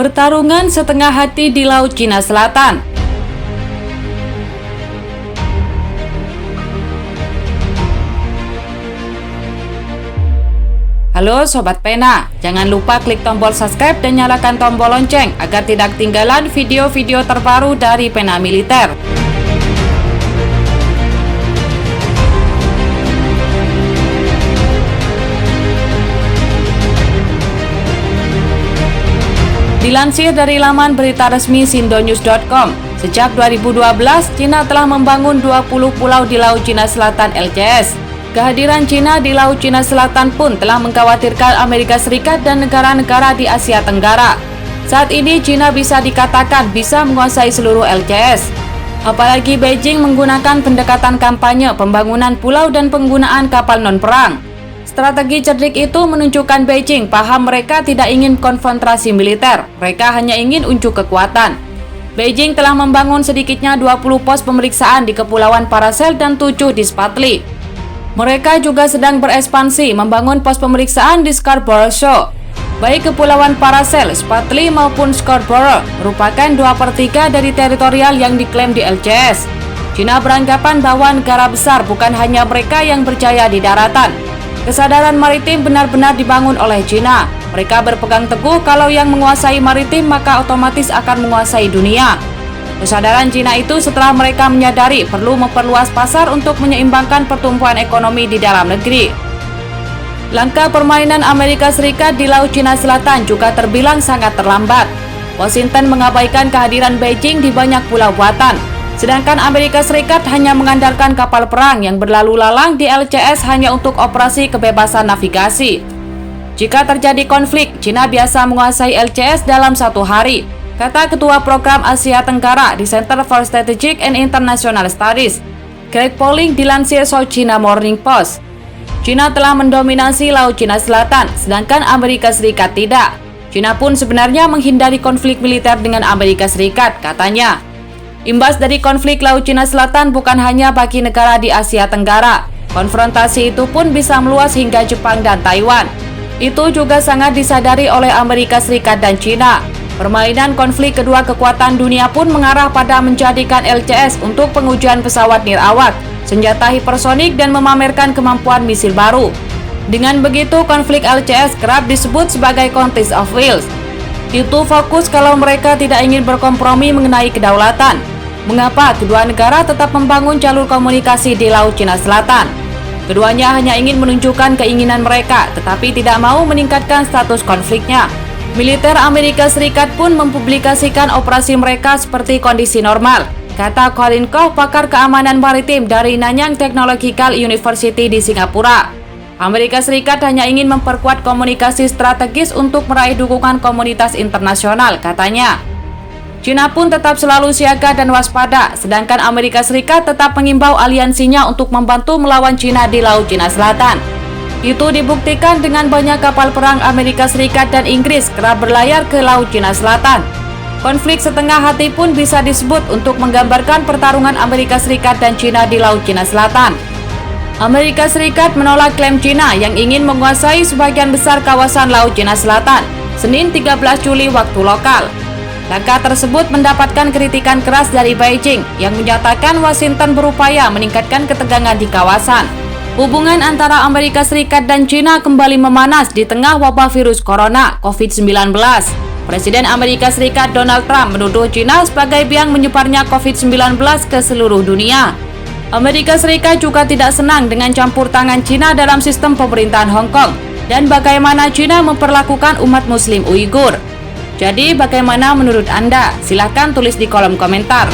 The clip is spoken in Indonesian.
Pertarungan setengah hati di Laut Cina Selatan. Halo Sobat Pena, jangan lupa klik tombol subscribe dan nyalakan tombol lonceng agar tidak ketinggalan video-video terbaru dari Pena Militer. Dilansir dari laman berita resmi sindonews.com, sejak 2012, Cina telah membangun 20 pulau di Laut Cina Selatan LCS. Kehadiran Cina di Laut Cina Selatan pun telah mengkhawatirkan Amerika Serikat dan negara-negara di Asia Tenggara. Saat ini Cina bisa dikatakan bisa menguasai seluruh LCS. Apalagi Beijing menggunakan pendekatan kampanye, pembangunan pulau dan penggunaan kapal non-perang. Strategi cerdik itu menunjukkan Beijing paham mereka tidak ingin konfrontasi militer, mereka hanya ingin unjuk kekuatan. Beijing telah membangun sedikitnya 20 pos pemeriksaan di Kepulauan Paracel dan 7 di Spratly. Mereka juga sedang berekspansi membangun pos pemeriksaan di Scarborough Shoal. Baik Kepulauan Paracel, Spratly maupun Scarborough merupakan 2/3 dari teritorial yang diklaim di LCS. Cina beranggapan bahwa negara besar bukan hanya mereka yang berjaya di daratan. Kesadaran maritim benar-benar dibangun oleh Cina. Mereka berpegang teguh kalau yang menguasai maritim maka otomatis akan menguasai dunia. Kesadaran Cina itu setelah mereka menyadari perlu memperluas pasar untuk menyeimbangkan pertumbuhan ekonomi di dalam negeri. Langkah permainan Amerika Serikat di Laut Cina Selatan juga terbilang sangat terlambat. Washington mengabaikan kehadiran Beijing di banyak pulau buatan. Sedangkan Amerika Serikat hanya mengandalkan kapal perang yang berlalu lalang di LCS hanya untuk operasi kebebasan navigasi. Jika terjadi konflik, Cina biasa menguasai LCS dalam 1 hari, kata Ketua Program Asia Tenggara di Center for Strategic and International Studies, Greg Polling, dilansir South China Morning Post. Cina telah mendominasi Laut Cina Selatan, sedangkan Amerika Serikat tidak. Cina pun sebenarnya menghindari konflik militer dengan Amerika Serikat, katanya. Imbas dari konflik Laut Cina Selatan bukan hanya bagi negara di Asia Tenggara. Konfrontasi itu pun bisa meluas hingga Jepang dan Taiwan. Itu juga sangat disadari oleh Amerika Serikat dan Cina. Permainan konflik kedua kekuatan dunia pun mengarah pada menjadikan LCS untuk pengujian pesawat nirawak, senjata hipersonik dan memamerkan kemampuan misil baru. Dengan begitu, konflik LCS kerap disebut sebagai Contest of Wills. Itu fokus kalau mereka tidak ingin berkompromi mengenai kedaulatan. Mengapa kedua negara tetap membangun jalur komunikasi di Laut Cina Selatan? Keduanya hanya ingin menunjukkan keinginan mereka, tetapi tidak mau meningkatkan status konfliknya. Militer Amerika Serikat pun mempublikasikan operasi mereka seperti kondisi normal, kata Colin Koh, pakar keamanan maritim dari Nanyang Technological University di Singapura. Amerika Serikat hanya ingin memperkuat komunikasi strategis untuk meraih dukungan komunitas internasional, katanya. Cina pun tetap selalu siaga dan waspada, sedangkan Amerika Serikat tetap mengimbau aliansinya untuk membantu melawan Cina di Laut Cina Selatan. Itu dibuktikan dengan banyak kapal perang Amerika Serikat dan Inggris kerap berlayar ke Laut Cina Selatan. Konflik setengah hati pun bisa disebut untuk menggambarkan pertarungan Amerika Serikat dan Cina di Laut Cina Selatan. Amerika Serikat menolak klaim Cina yang ingin menguasai sebagian besar kawasan Laut Cina Selatan, Senin 13 Juli waktu lokal. Langkah tersebut mendapatkan kritikan keras dari Beijing yang menyatakan Washington berupaya meningkatkan ketegangan di kawasan. Hubungan antara Amerika Serikat dan Cina kembali memanas di tengah wabah virus corona COVID-19. Presiden Amerika Serikat Donald Trump menuduh Cina sebagai biang menyebarnya COVID-19 ke seluruh dunia. Amerika Serikat juga tidak senang dengan campur tangan Cina dalam sistem pemerintahan Hong Kong dan bagaimana Cina memperlakukan umat Muslim Uighur. Jadi bagaimana menurut Anda? Silahkan tulis di kolom komentar.